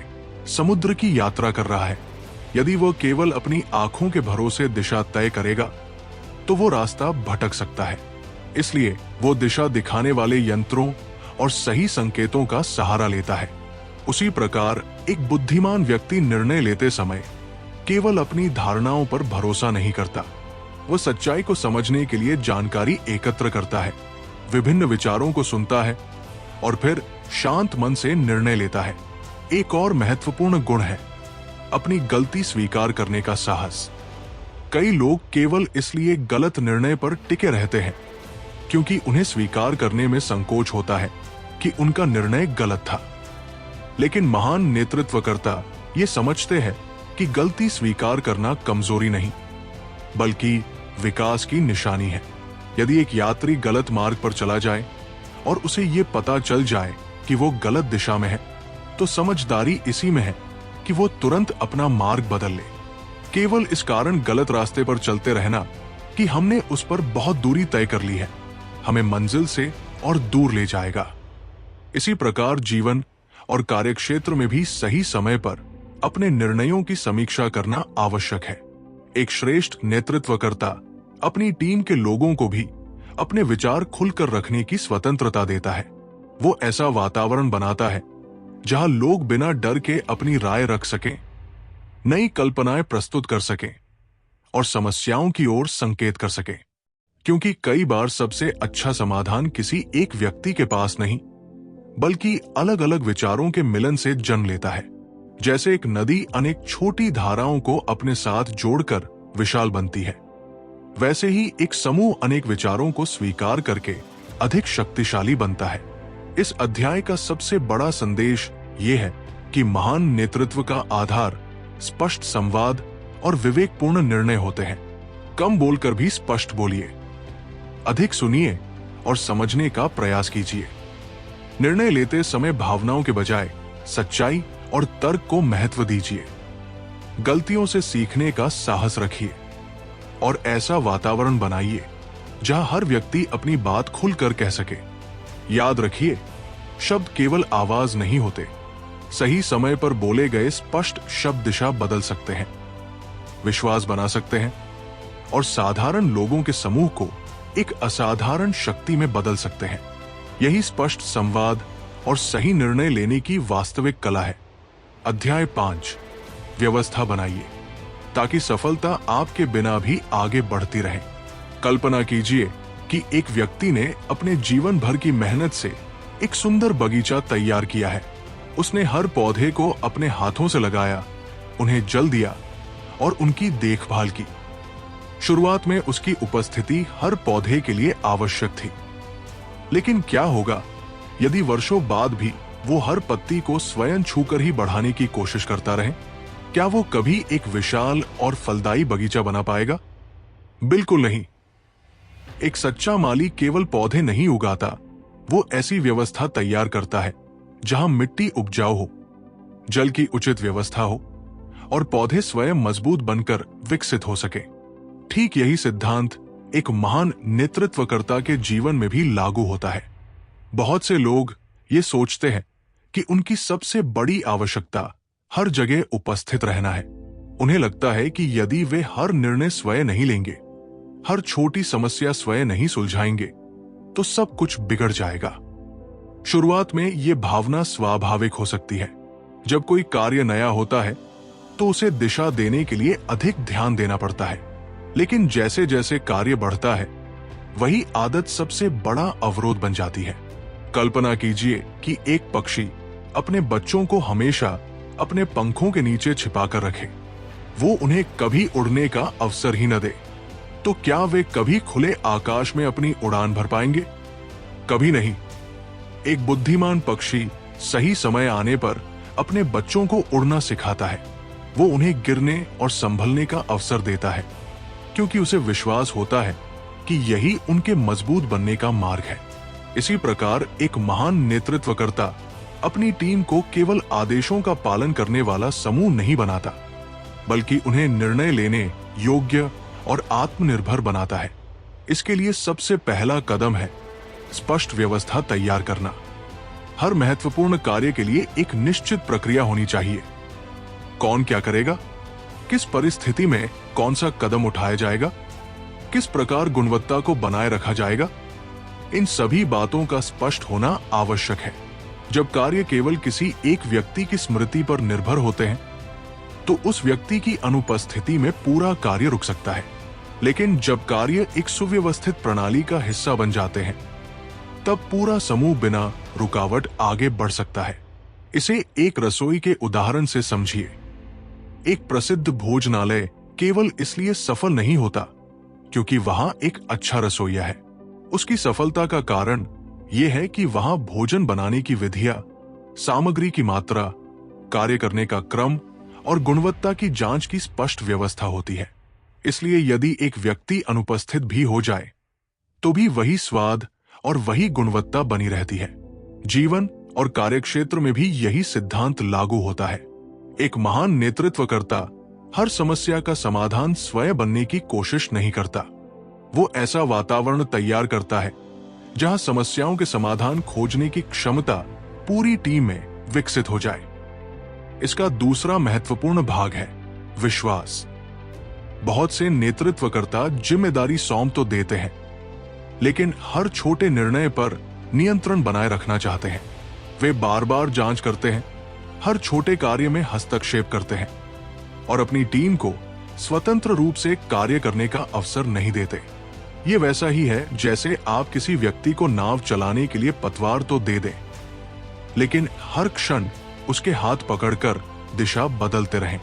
समुद्र की यात्रा कर रहा है। यदि वह केवल अपनी आंखों के भरोसे दिशा तय करेगा तो वो रास्ता भटक सकता है। इसलिए वो दिशा दिखाने वाले यंत्रों और सही संकेतों का सहारा लेता है। उसी प्रकार एक बुद्धिमान व्यक्ति निर्णय लेते समय केवल अपनी धारणाओं पर भरोसा नहीं करता। वह सच्चाई को समझने के लिए जानकारी एकत्र करता है, विभिन्न विचारों को सुनता है और फिर शांत मन से निर्णय लेता है। एक और महत्वपूर्ण गुण है अपनी गलती स्वीकार करने का साहस। कई लोग केवल इसलिए गलत निर्णय पर टिके रहते हैं क्योंकि उन्हें स्वीकार करने में संकोच होता है कि उनका निर्णय गलत था। लेकिन महान नेतृत्वकर्ता ये समझते हैं कि गलती स्वीकार करना कमजोरी नहीं, बल्कि विकास की निशानी है। यदि एक यात्री गलत मार्ग पर चला जाए और उसे ये पता चल जाए कि वो गलत दिशा में है, तो समझदारी इसी में है कि वो तुरंत अपना मार्ग बदल ले। केवल इस कारण गलत रास्ते पर चलते रहना कि हमने उस पर बहुत दूरी तय कर ली है, हमें मंजिल से और दूर ले जाएगा। इसी प्रकार जीवन और कार्यक्षेत्र में भी सही समय पर अपने निर्णयों की समीक्षा करना आवश्यक है। एक श्रेष्ठ नेतृत्वकर्ता अपनी टीम के लोगों को भी अपने विचार खुलकर रखने की स्वतंत्रता देता है। वो ऐसा वातावरण बनाता है जहां लोग बिना डर के अपनी राय रख सकें, नई कल्पनाएं प्रस्तुत कर सकें और समस्याओं की ओर संकेत कर सकें। क्योंकि कई बार सबसे अच्छा समाधान किसी एक व्यक्ति के पास नहीं, बल्कि अलग अलग विचारों के मिलन से जन्म लेता है। जैसे एक नदी अनेक छोटी धाराओं को अपने साथ जोड़कर विशाल बनती है, वैसे ही एक समूह अनेक विचारों को स्वीकार करके अधिक शक्तिशाली बनता है। इस अध्याय का सबसे बड़ा संदेश ये है कि महान नेतृत्व का आधार स्पष्ट संवाद और विवेकपूर्ण निर्णय होते हैं। कम बोलकर भी स्पष्ट बोलिए, अधिक सुनिए और समझने का प्रयास कीजिए। निर्णय लेते समय भावनाओं के बजाय सच्चाई और तर्क को महत्व दीजिए। गलतियों से सीखने का साहस रखिए और ऐसा वातावरण बनाइए जहां हर व्यक्ति अपनी बात खुलकर कह सके। याद रखिए, शब्द केवल आवाज नहीं होते, सही समय पर बोले गए स्पष्ट शब्द दिशा बदल सकते हैं, विश्वास बना सकते हैं और साधारण लोगों के समूह को एक असाधारण शक्ति में बदल सकते हैं। यही स्पष्ट संवाद और सही निर्णय लेने की वास्तविक कला है। अध्याय 5, व्यवस्था बनाइए ताकि सफलता आपके बिना भी आगे बढ़ती रहे। कल्पना कीजिए कि एक व्यक्ति ने अपने जीवन भर की मेहनत से एक सुंदर बगीचा तैयार किया है। उसने हर पौधे को अपने हाथों से लगाया, उन्हें जल दिया और उनकी देखभाल की। शुरुआत में उसकी उपस्थिति हर पौधे के लिए आवश्यक थी, लेकिन क्या होगा यदि वर्षों बाद भी वो हर पत्ती को स्वयं छूकर ही बढ़ाने की कोशिश करता रहे? क्या वो कभी एक विशाल और फलदायी बगीचा बना पाएगा? बिल्कुल नहीं। एक सच्चा माली केवल पौधे नहीं उगाता, वो ऐसी व्यवस्था तैयार करता है जहां मिट्टी उपजाऊ हो, जल की उचित व्यवस्था हो और पौधे स्वयं मजबूत बनकर विकसित हो सके। ठीक यही सिद्धांत एक महान नेतृत्वकर्ता के जीवन में भी लागू होता है। बहुत से लोग ये सोचते हैं कि उनकी सबसे बड़ी आवश्यकता हर जगह उपस्थित रहना है। उन्हें लगता है कि यदि वे हर निर्णय स्वयं नहीं लेंगे, हर छोटी समस्या स्वयं नहीं सुलझाएंगे, तो सब कुछ बिगड़ जाएगा। शुरुआत में यह भावना स्वाभाविक हो सकती है। जब कोई कार्य नया होता है तो उसे दिशा देने के लिए अधिक ध्यान देना पड़ता है। लेकिन जैसे जैसे कार्य बढ़ता है, वही आदत सबसे बड़ा अवरोध बन जाती है। कल्पना कीजिए कि एक पक्षी अपने बच्चों को हमेशा अपने पंखों के नीचे छिपाकर रखे, वो उन्हें कभी उड़ने का अवसर ही न दे, तो क्या वे कभी खुले आकाश में अपनी उड़ान भर पाएंगे? कभी नहीं। एक बुद्धिमान पक्षी सही समय आने पर अपने बच्चों को उड़ना सिखाता है। वो उन्हें गिरने और संभलने का अवसर देता है, क्योंकि उसे विश्वास होता है कि यही उनके मजबूत बनने का मार्ग है। इसी प्रकार एक महान नेतृत्वकर्ता अपनी टीम को केवल आदेशों का पालन करने वाला समूह नहीं बनाता, बल्कि उन्हें निर्णय लेने योग्य और आत्मनिर्भर बनाता है। इसके लिए सबसे पहला कदम है स्पष्ट व्यवस्था तैयार करना। हर महत्वपूर्ण कार्य के लिए एक निश्चित प्रक्रिया होनी चाहिए। कौन क्या करेगा, किस परिस्थिति में कौन सा कदम उठाया जाएगा, किस प्रकार गुणवत्ता को बनाए रखा जाएगा, इन सभी बातों का स्पष्ट होना आवश्यक है। जब कार्य केवल किसी एक व्यक्ति की स्मृति पर निर्भर होते हैं, तो उस व्यक्ति की अनुपस्थिति में पूरा कार्य रुक सकता है। लेकिन जब कार्य एक सुव्यवस्थित प्रणाली का हिस्सा बन जाते हैं, तब पूरा समूह बिना रुकावट आगे बढ़ सकता है। इसे एक रसोई के उदाहरण से समझिए। एक प्रसिद्ध भोजनालय केवल इसलिए सफल नहीं होता क्योंकि वहां एक अच्छा रसोइया है। उसकी सफलता का कारण यह है कि वहां भोजन बनाने की विधियां, सामग्री की मात्रा, कार्य करने का क्रम और गुणवत्ता की जांच की स्पष्ट व्यवस्था होती है। इसलिए यदि एक व्यक्ति अनुपस्थित भी हो जाए, तो भी वही स्वाद और वही गुणवत्ता बनी रहती है। जीवन और कार्यक्षेत्र में भी यही सिद्धांत लागू होता है। एक महान नेतृत्वकर्ता हर समस्या का समाधान स्वयं बनने की कोशिश नहीं करता। वो ऐसा वातावरण तैयार करता है जहां समस्याओं के समाधान खोजने की क्षमता पूरी टीम में विकसित हो जाए। इसका दूसरा महत्वपूर्ण भाग है विश्वास। बहुत से नेतृत्वकर्ता जिम्मेदारी सौंप तो देते हैं, लेकिन हर छोटे निर्णय पर नियंत्रण बनाए रखना चाहते हैं। वे बार बार जांच करते हैं, हर छोटे कार्य में हस्तक्षेप करते हैं और अपनी टीम को स्वतंत्र रूप से कार्य करने का अवसर नहीं देते। ये वैसा ही है जैसे आप किसी व्यक्ति को नाव चलाने के लिए पतवार तो दे दें, लेकिन हर क्षण उसके हाथ पकड़कर दिशा बदलते रहें।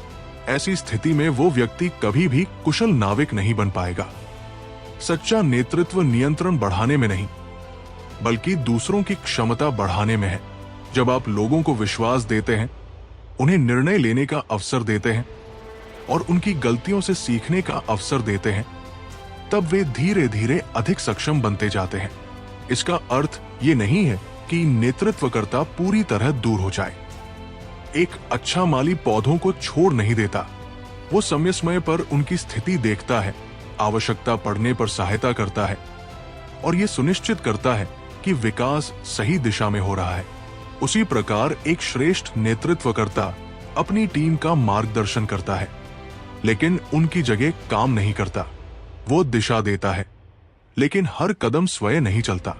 ऐसी स्थिति में वो व्यक्ति कभी भी कुशल नाविक नहीं बन पाएगा। सच्चा नेतृत्व नियंत्रण बढ़ाने में नहीं, बल्कि दूसरों की क्षमता बढ़ाने में है। जब आप लोगों को विश्वास देते हैं, उन्हें निर्णय लेने का अवसर देते हैं और उनकी गलतियों से सीखने का अवसर देते हैं, तब वे धीरे धीरे अधिक सक्षम बनते जाते हैं। इसका अर्थ ये नहीं है कि नेतृत्वकर्ता पूरी तरह दूर हो जाए। एक अच्छा माली पौधों को छोड़ नहीं देता। वो समय समय पर उनकी स्थिति देखता है, आवश्यकता पड़ने पर सहायता करता है और ये सुनिश्चित करता है कि विकास सही दिशा में हो रहा है। उसी प्रकार एक श्रेष्ठ नेतृत्वकर्ता अपनी टीम का मार्गदर्शन करता है, लेकिन उनकी जगह काम नहीं करता। वो दिशा देता है, लेकिन हर कदम स्वयं नहीं चलता।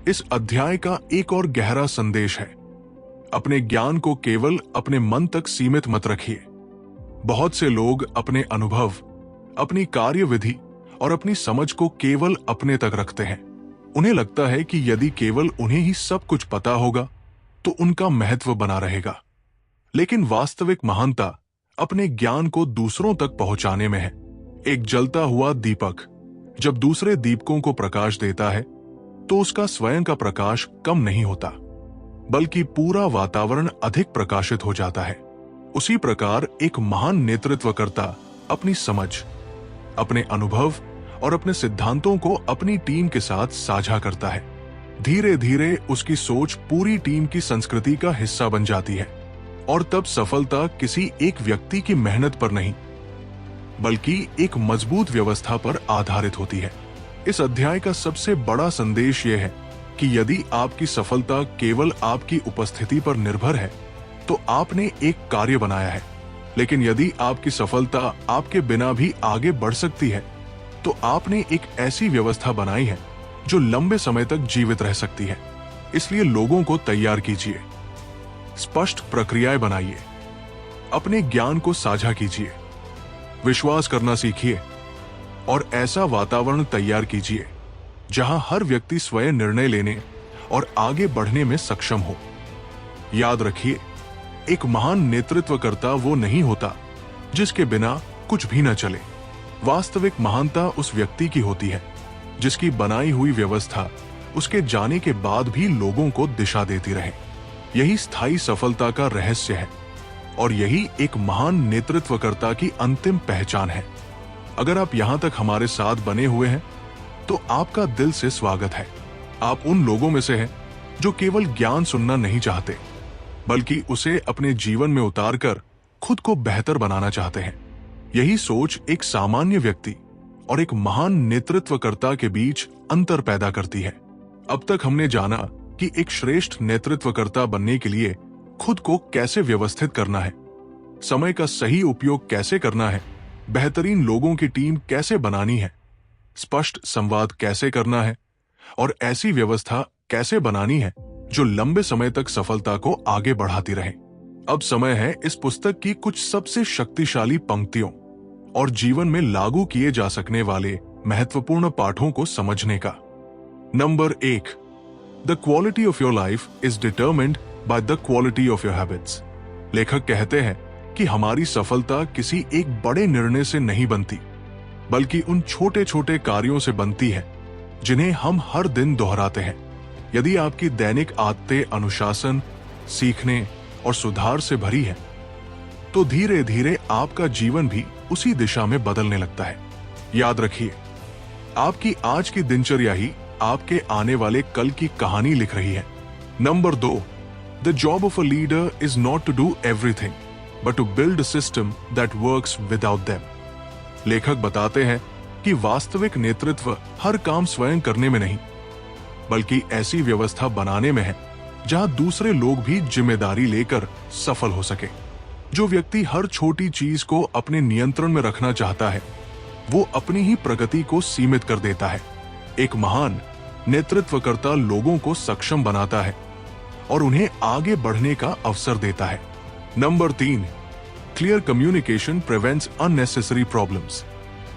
इस अध्याय का एक और गहरा संदेश है, अपने ज्ञान को केवल अपने मन तक सीमित मत रखिए। बहुत से लोग अपने अनुभव, अपनी कार्यविधि और अपनी समझ को केवल अपने तक रखते हैं। उन्हें लगता है कि यदि केवल उन्हें ही सब कुछ पता होगा तो उनका महत्व बना रहेगा। लेकिन वास्तविक महानता अपने ज्ञान को दूसरों तक पहुंचाने में है। एक जलता हुआ दीपक जब दूसरे दीपकों को प्रकाश देता है, तो उसका स्वयं का प्रकाश कम नहीं होता, बल्कि पूरा वातावरण अधिक प्रकाशित हो जाता है। उसी प्रकार एक महान नेतृत्वकर्ता अपनी समझ, अपने अनुभव और अपने सिद्धांतों को अपनी टीम के साथ साझा करता है। धीरे धीरे उसकी सोच पूरी टीम की संस्कृति का हिस्सा बन जाती है और तब सफलता किसी एक व्यक्ति की मेहनत पर नहीं, बल्कि एक मजबूत व्यवस्था पर आधारित होती है। इस अध्याय का सबसे बड़ा संदेश यह है कि यदि आपकी सफलता केवल आपकी उपस्थिति पर निर्भर है, तो आपने एक कार्य बनाया है। लेकिन यदि आपकी सफलता आपके बिना भी आगे बढ़ सकती है, तो आपने एक ऐसी व्यवस्था बनाई है जो लंबे समय तक जीवित रह सकती है। इसलिए लोगों को तैयार कीजिए, स्पष्ट प्रक्रियाएं बनाइए, अपने ज्ञान को साझा कीजिए, विश्वास करना सीखिए और ऐसा वातावरण तैयार कीजिए जहां हर व्यक्ति स्वयं निर्णय लेने और आगे बढ़ने में सक्षम हो। याद रखिए, एक महान नेतृत्वकर्ता वो नहीं होता जिसके बिना कुछ भी न चले। वास्तविक महानता उस व्यक्ति की होती है जिसकी बनाई हुई व्यवस्था उसके जाने के बाद भी लोगों को दिशा देती रहे। यही स्थायी सफलता का रहस्य है और यही एक महान नेतृत्वकर्ता की अंतिम पहचान है। अगर आप यहां तक हमारे साथ बने हुए हैं तो आपका दिल से स्वागत है। आप उन लोगों में से हैं जो केवल ज्ञान सुनना नहीं चाहते, बल्कि उसे अपने जीवन में उतारकर खुद को बेहतर बनाना चाहते हैं। यही सोच एक सामान्य व्यक्ति और एक महान नेतृत्वकर्ता के बीच अंतर पैदा करती है। अब तक हमने जाना कि एक श्रेष्ठ नेतृत्वकर्ता बनने के लिए खुद को कैसे व्यवस्थित करना है, समय का सही उपयोग कैसे करना है, बेहतरीन लोगों की टीम कैसे बनानी है, स्पष्ट संवाद कैसे करना है और ऐसी व्यवस्था कैसे बनानी है जो लंबे समय तक सफलता को आगे बढ़ाती रहे। अब समय है इस पुस्तक की कुछ सबसे शक्तिशाली पंक्तियों और जीवन में लागू किए जा सकने वाले महत्वपूर्ण पाठों को समझने का। Number 1, the quality of your life is determined by the quality of your habits. लेखक कहते हैं कि हमारी सफलता किसी एक बड़े निर्णय से नहीं बनती, बल्कि उन छोटे छोटे कार्यों से बनती है जिन्हें हम हर दिन दोहराते हैं। यदि आपकी दैनिक आदतें अनुशासन, सीखने और सुधार से भरी है, तो धीरे धीरे आपका जीवन भी उसी दिशा में बदलने लगता है। याद रखिए, आपकी आज की दिनचर्या ही आपके आने वाले कल की कहानी लिख रही है। Number 2, the job of a leader is not to do everything but to build a system that works without them. लेखक बताते हैं कि वास्तविक नेतृत्व हर काम स्वयं करने में नहीं, बल्कि ऐसी व्यवस्था बनाने में है जहां दूसरे लोग भी जिम्मेदारी लेकर सफल हो सके। जो व्यक्ति हर छोटी चीज को अपने नियंत्रण में रखना चाहता है, वो अपनी ही प्रगति को सीमित कर देता है। एक महान नेतृत्वकर्ता लोगों को सक्षम बनाता है और उन्हें आगे बढ़ने का अवसर देता है। Number 3, clear communication prevents unnecessary problems.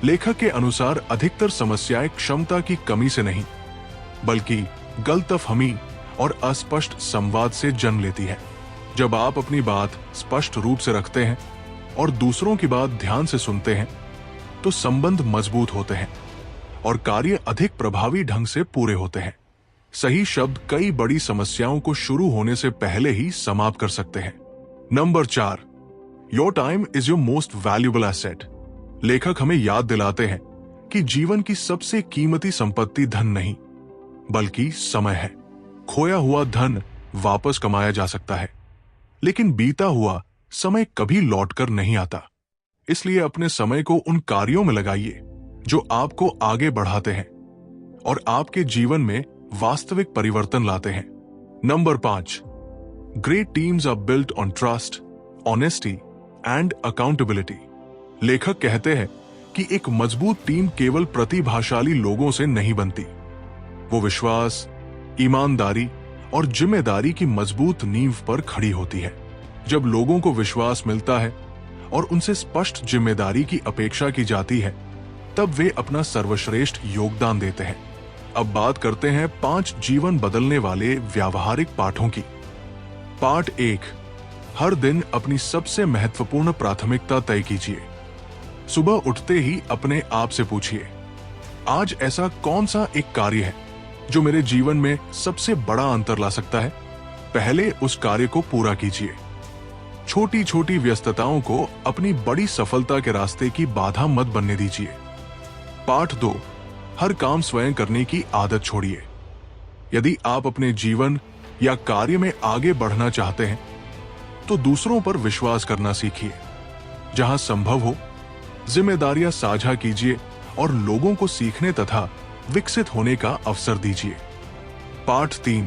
लेखक के अनुसार अधिकतर समस्याएं क्षमता की कमी से नहीं, बल्कि गलतफहमी और अस्पष्ट संवाद से जन्म लेती है। जब आप अपनी बात स्पष्ट रूप से रखते हैं और दूसरों की बात ध्यान से सुनते हैं, तो संबंध मजबूत होते हैं और कार्य अधिक प्रभावी ढंग से पूरे होते हैं। सही शब्द कई बड़ी समस्याओं को शुरू होने से पहले ही समाप्त कर सकते हैं। Number 4, your time is your most valuable asset. लेखक हमें याद दिलाते हैं कि जीवन की सबसे कीमती संपत्ति धन नहीं, बल्कि समय है। खोया हुआ धन वापस कमाया जा सकता है, लेकिन बीता हुआ समय कभी लौटकर नहीं आता। इसलिए अपने समय को उन कार्यों में लगाइए जो आपको आगे बढ़ाते हैं और आपके जीवन में वास्तविक परिवर्तन लाते हैं। Number 5, great teams are built on trust, honesty and accountability. लेखक कहते हैं कि एक मजबूत टीम केवल प्रतिभाशाली लोगों से नहीं बनती, वो विश्वास, ईमानदारी और जिम्मेदारी की मजबूत नींव पर खड़ी होती है। जब लोगों को विश्वास मिलता है और उनसे स्पष्ट जिम्मेदारी की अपेक्षा की जाती है, तब वे अपना सर्वश्रेष्ठ योगदान देते हैं। अब बात करते हैं 5 जीवन बदलने वाले व्यावहारिक पाठों की। पाठ 1, हर दिन अपनी सबसे महत्वपूर्ण प्राथमिकता तय कीजिए। सुबह उठते ही अपने आप से पूछिए, आज ऐसा कौन सा एक कार्य है जो मेरे जीवन में सबसे बड़ा अंतर ला सकता है। पहले उस कार्य को पूरा कीजिए। छोटी छोटी व्यस्तताओं को अपनी बड़ी सफलता के रास्ते की बाधा मत बनने दीजिए। पाठ 2, हर काम स्वयं करने की आदत छोड़िए। यदि आप अपने जीवन या कार्य में आगे बढ़ना चाहते हैं, तो दूसरों पर विश्वास करना सीखिए। जहां संभव हो, जिम्मेदारियां साझा कीजिए और लोगों को सीखने तथा विकसित होने का अवसर दीजिए। पाठ 3,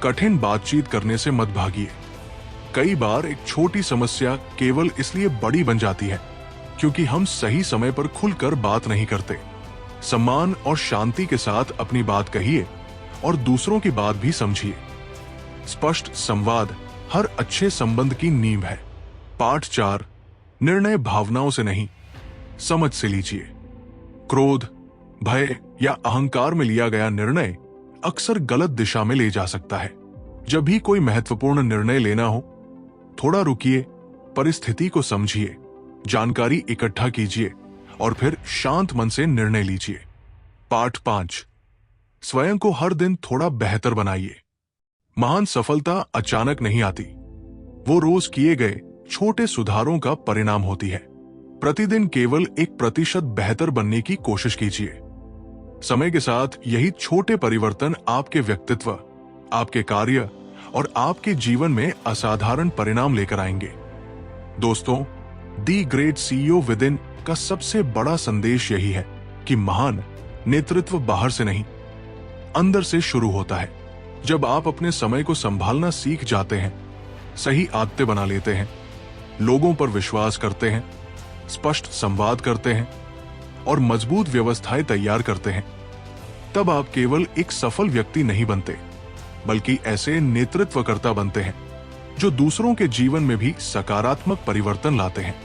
कठिन बातचीत करने से मत भागिए। कई बार एक छोटी समस्या केवल इसलिए बड़ी बन जाती है क्योंकि हम सही समय पर खुलकर बात नहीं करते। सम्मान और शांति के साथ अपनी बात कहिए और दूसरों की बात भी समझिए। स्पष्ट संवाद हर अच्छे संबंध की नींव है। पाठ 4, निर्णय भावनाओं से नहीं, समझ से लीजिए। क्रोध, भय या अहंकार में लिया गया निर्णय अक्सर गलत दिशा में ले जा सकता है। जब भी कोई महत्वपूर्ण निर्णय लेना हो, थोड़ा रुकिए, परिस्थिति को समझिए, जानकारी इकट्ठा कीजिए और फिर शांत मन से निर्णय लीजिए। पाठ 5, स्वयं को हर दिन थोड़ा बेहतर बनाइए। महान सफलता अचानक नहीं आती, वो रोज किए गए छोटे सुधारों का परिणाम होती है। प्रतिदिन केवल 1% बेहतर बनने की कोशिश कीजिए। समय के साथ यही छोटे परिवर्तन आपके व्यक्तित्व, आपके कार्य और आपके जीवन में असाधारण परिणाम लेकर आएंगे। दोस्तों, the great CEO with in का सबसे बड़ा संदेश यही है कि महान नेतृत्व बाहर से नहीं, अंदर से शुरू होता है। जब आप अपने समय को संभालना सीख जाते हैं, सही आदतें बना लेते हैं, लोगों पर विश्वास करते हैं, स्पष्ट संवाद करते हैं और मजबूत व्यवस्थाएं तैयार करते हैं, तब आप केवल एक सफल व्यक्ति नहीं बनते, बल्कि ऐसे नेतृत्वकर्ता बनते हैं जो दूसरों के जीवन में भी सकारात्मक परिवर्तन लाते हैं।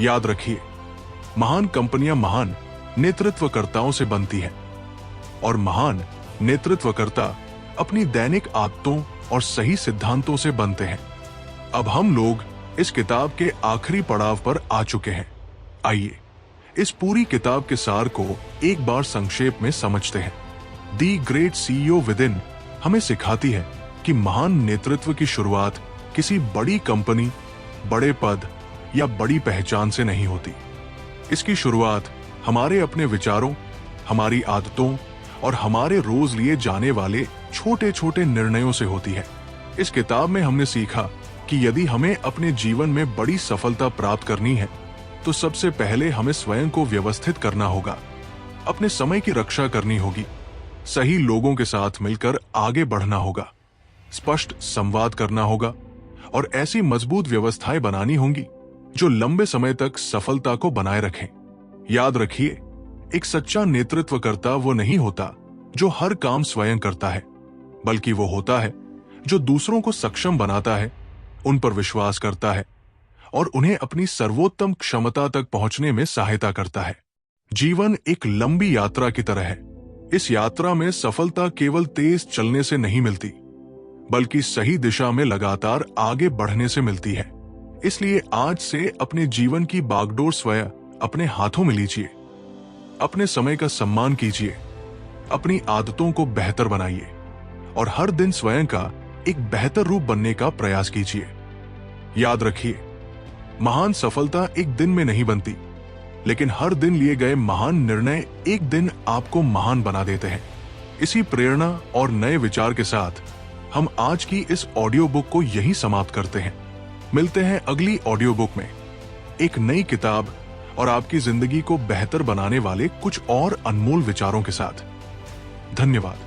याद रखिए, महान कंपनियां महान नेतृत्वकर्ताओं से बनती हैं और महान नेतृत्वकर्ता अपनी दैनिक आदतों और सही सिद्धांतों से बनते हैं। अब हम लोग इस किताब के आखिरी पड़ाव पर आ चुके हैं। आइए इस पूरी किताब के सार को एक बार संक्षेप में समझते हैं। The great CEO with in हमें सिखाती है कि महान नेतृत्व की शुरुआत किसी बड़ी कंपनी, बड़े पद या बड़ी पहचान से नहीं होती। इसकी शुरुआत हमारे अपने विचारों, हमारी आदतों और हमारे रोज लिए जाने वाले छोटे छोटे निर्णयों से होती है। इस किताब में हमने सीखा कि यदि हमें अपने जीवन में बड़ी सफलता प्राप्त करनी है, तो सबसे पहले हमें स्वयं को व्यवस्थित करना होगा, अपने समय की रक्षा करनी होगी, सही लोगों के साथ मिलकर आगे बढ़ना होगा, स्पष्ट संवाद करना होगा और ऐसी मजबूत व्यवस्थाएं बनानी होंगी जो लंबे समय तक सफलता को बनाए रखें। याद रखिए, एक सच्चा नेतृत्वकर्ता वो नहीं होता जो हर काम स्वयं करता है, बल्कि वो होता है जो दूसरों को सक्षम बनाता है, उन पर विश्वास करता है और उन्हें अपनी सर्वोत्तम क्षमता तक पहुंचने में सहायता करता है। जीवन एक लंबी यात्रा की तरह है। इस यात्रा में सफलता केवल तेज चलने से नहीं मिलती, बल्कि सही दिशा में लगातार आगे बढ़ने से मिलती है। इसलिए आज से अपने जीवन की बागडोर स्वयं अपने हाथों में लीजिए। अपने समय का सम्मान कीजिए, अपनी आदतों को बेहतर बनाइए और हर दिन स्वयं का एक बेहतर रूप बनने का प्रयास कीजिए। याद रखिए, महान सफलता एक दिन में नहीं बनती, लेकिन हर दिन लिए गए महान निर्णय एक दिन आपको महान बना देते हैं। इसी प्रेरणा और नए विचार के साथ हम आज की इस ऑडियो बुक को यहीं समाप्त करते हैं। मिलते हैं अगली ऑडियो बुक में एक नई किताब और आपकी जिंदगी को बेहतर बनाने वाले कुछ और अनमोल विचारों के साथ। धन्यवाद।